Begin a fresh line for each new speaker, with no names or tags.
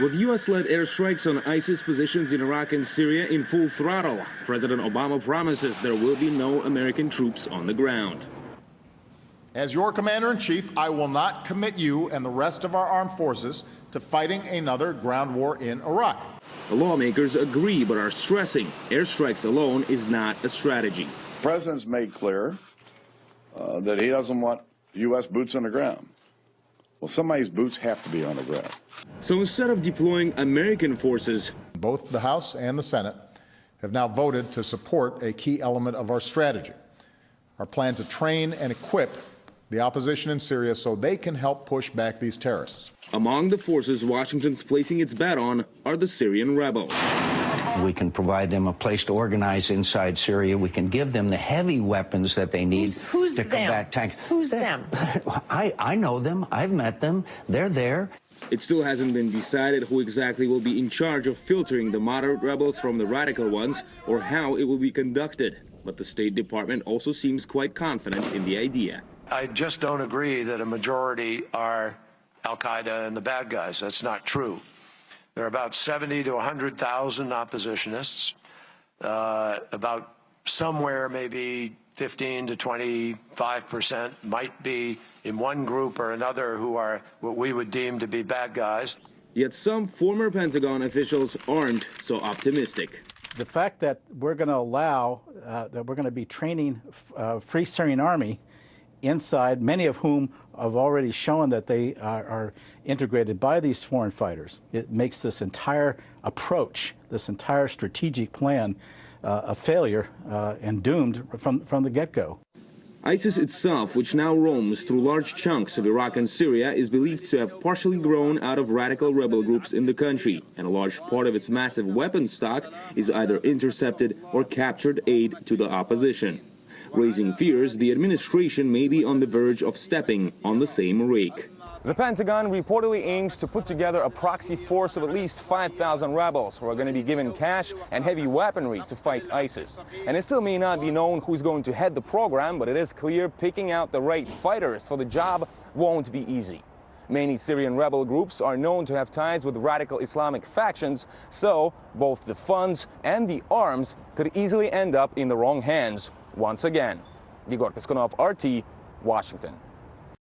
With U.S.-led airstrikes on ISIS positions in Iraq and Syria in full throttle, President Obama promises there will be no American troops on the ground.
As your commander-in-chief, I will not commit you and the rest of our armed forces to fighting another ground war in Iraq.
The lawmakers agree but are stressing airstrikes alone is not a strategy.
The president's made clear that he doesn't want U.S. boots on the ground. Well, somebody's boots have to be on the ground.
So instead of deploying American forces,
both the House and the Senate have now voted to support a key element of our strategy, our plan to train and equip the opposition in Syria so they can help push back these terrorists.
Among the forces Washington's placing its bet on are the Syrian rebels.
We can provide them a place to organize inside Syria. We can give them the heavy weapons that they need to combat tanks.
Who's them?
I know them. I've met them. They're there.
It still hasn't been decided who exactly will be in charge of filtering the moderate rebels from the radical ones or how it will be conducted. But the State Department also seems quite confident in the idea.
I just don't agree that a majority are al-Qaeda and the bad guys. That's not true. There are about 70 to 100,000 oppositionists, about somewhere maybe 15 to 25% might be in one group or another who are what we would deem to be bad guys.
Yet some former Pentagon officials aren't so optimistic.
The fact that we're going to allow, that we're going to be training Free Syrian Army inside, many of whom have already shown that they are integrated by these foreign fighters. It makes this entire approach, this entire strategic plan, a failure and doomed from the get-go.
ISIS itself, which now roams through large chunks of Iraq and Syria, is believed to have partially grown out of radical rebel groups in the country, and a large part of its massive weapons stock is either intercepted or captured aid to the opposition. Raising fears the administration may be on the verge of stepping on the same rake.
The Pentagon reportedly aims to put together a proxy force of at least 5,000 rebels who are going to be given cash and heavy weaponry to fight ISIS. And it still may not be known who's going to head the program, but it is clear picking out the right fighters for the job won't be easy. Many Syrian rebel groups are known to have ties with radical Islamic factions, so both the funds and the arms could easily end up in the wrong hands once again. Igor Piskunov, RT, Washington.